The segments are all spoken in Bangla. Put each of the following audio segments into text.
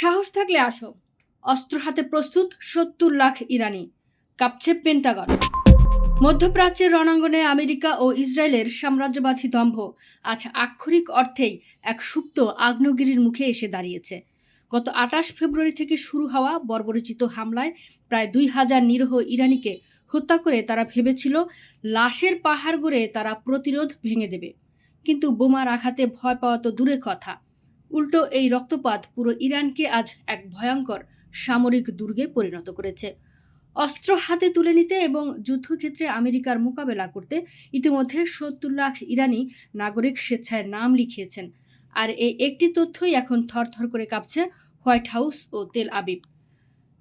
সাহস থাকলে আসো। অস্ত্র হাতে প্রস্তুত ৭০ লাখ ইরানি। কাঁপছে পেন্টাগন। মধ্যপ্রাচ্যের রণাঙ্গনে আমেরিকা ও ইসরায়েলের সাম্রাজ্যবাদী দম্ভ আজ আক্ষরিক অর্থেই এক সুপ্ত আগ্নেয়গিরির মুখে এসে দাঁড়িয়েছে। গত ২৮ ফেব্রুয়ারি থেকে শুরু হওয়া বর্বরচিত হামলায় প্রায় ২,০০০ নিরীহ ইরানিকে হত্যা করে তারা ভেবেছিল লাশের পাহাড় গড়ে তারা প্রতিরোধ ভেঙে দেবে। কিন্তু বোমার আঘাতে ভয় পাওয়া তো দূরের কথা, উল্টো এই রক্তপাত পুরো ইরানকে আজ এক ভয়ঙ্কর সামরিক দুর্গে পরিণত করেছে। অস্ত্র হাতে তুলে নিতে এবং যুদ্ধক্ষেত্রে আমেরিকার মোকাবেলা করতে ইতিমধ্যে ৭০ লাখ ইরানি নাগরিক স্বেচ্ছায় নাম লিখিয়েছেন। আর এই একটি তথ্যই এখন থরথর করে কাঁপছে হোয়াইট হাউস ও তেল আবিব।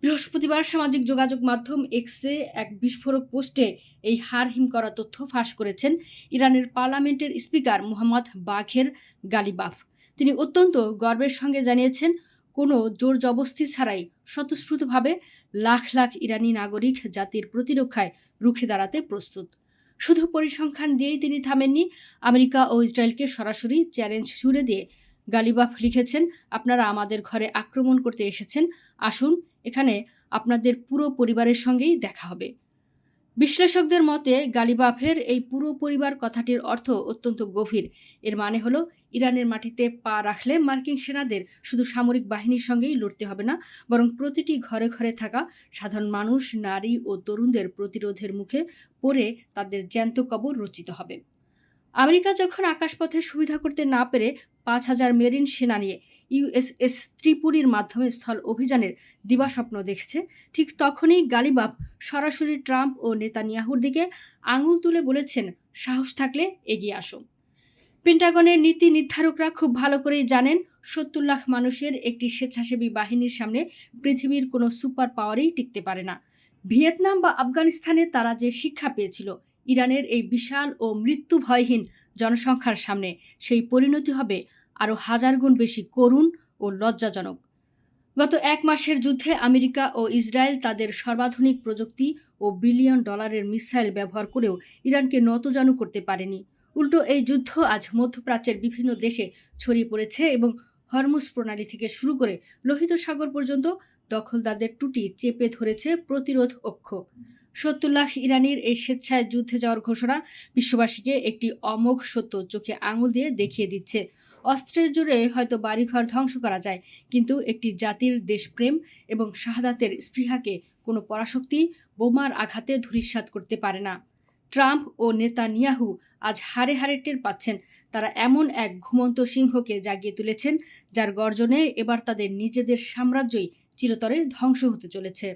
বৃহস্পতিবার সামাজিক যোগাযোগ মাধ্যম এক্সে এক বিস্ফোরক পোস্টে এই হাড়হিম করা তথ্য ফাঁস করেছেন ইরানের পার্লামেন্টের স্পিকার মোহাম্মদ বাঘের গালিবাফ। তিনি অত্যন্ত গর্বের সঙ্গে জানিয়েছেন, কোনো জোর জবস্তি ছাড়াই স্বতঃস্ফূর্তভাবে লাখ লাখ ইরানি নাগরিক জাতির প্রতিরক্ষায় রুখে দাঁড়াতে প্রস্তুত। শুধু পরিসংখ্যান দিয়েই তিনি থামেননি, আমেরিকা ও ইসরায়েলকে সরাসরি চ্যালেঞ্জ ছুড়ে দিয়ে গালিবাফ লিখেছেন, আপনারা আমাদের ঘরে আক্রমণ করতে এসেছেন, আসুন এখানে আপনাদের পুরো পরিবারের সঙ্গেই দেখা হবে। বিশ্লেষকদের মতে গালিবাফের এই পুরো পরিবার কথাটির অর্থ অত্যন্ত গভীর। এর মানে হলো ইরানের মাটিতে পা রাখলে মার্কিন সেনাদের শুধু সামরিক বাহিনীর সঙ্গেই লড়তে হবে না, বরং প্রতিটি ঘরে ঘরে থাকা সাধারণ মানুষ, নারী ও তরুণদের প্রতিরোধের মুখে পড়ে তাদের জ্যান্ত কবর রচিত হবে। আমেরিকা যখন আকাশপথে সুবিধা করতে না পেরে ৫,০০০ মেরিন সেনা নিয়ে ইউএসএস ত্রিপুরীর মাধ্যমে স্থল অভিযানের দিবাস্বপ্ন দেখছে, ঠিক তখনই গালিবাফ সরাসরি ট্রাম্প ও নেতানিয়াহুর দিকে আঙুল তুলে বলেছেন, সাহস থাকলে এগিয়ে আসো। পেন্টাগনের নীতি নির্ধারকরা খুব ভালো করেই জানেন, ৭০ লাখ মানুষের একটি স্বেচ্ছাসেবী বাহিনীর সামনে পৃথিবীর কোনো সুপার পাওয়ারই টিকতে পারে না। ভিয়েতনাম বা আফগানিস্তানে তারা যে শিক্ষা পেয়েছিল, ইরানের এই বিশাল ও মৃত্যু ভয়হীন জনসংখ্যার সামনে সেই পরিণতি হবে আরও হাজার গুণ বেশি করুণ ও লজ্জাজনক। গত এক মাসের যুদ্ধে আমেরিকা ও ইসরায়েল তাদের সর্বাধুনিক প্রযুক্তি ও বিলিয়ন ডলারের মিসাইল ব্যবহার করেও ইরানকে নতজানু করতে পারেনি। উল্টো এই যুদ্ধ আজ মধ্যপ্রাচ্যের বিভিন্ন দেশে ছড়িয়ে পড়েছে এবং হরমুজ প্রণালী থেকে শুরু করে লোহিত সাগর পর্যন্ত দখলদারদের টুটি চেপে ধরেছে প্রতিরোধ অক্ষ। ৭০ লাখ ইরানির এই স্বেচ্ছায় যুদ্ধে যাওয়ার ঘোষণা বিশ্ববাসীকে একটি অমোঘ সত্য চোখে আঙুল দিয়ে দেখিয়ে দিচ্ছে। অস্ত্রের জোরে হয়তো বাড়িঘর ধ্বংস করা যায়, কিন্তু একটি জাতির দেশপ্রেম এবং শাহাদাতের স্পৃহাকে কোনো পরাশক্তি বোমার আঘাতে ধূলিসাৎ করতে পারে না। ট্রাম্প ও নেতানিয়াহু আজ হাড়ে হাড়ে টের পাচ্ছেন, তারা এমন এক ঘুমন্ত সিংহকে জাগিয়ে তুলেছেন, যার গর্জনে এবার তাদের নিজেদের সাম্রাজ্যই চিরতরে ধ্বংস হতে চলেছে।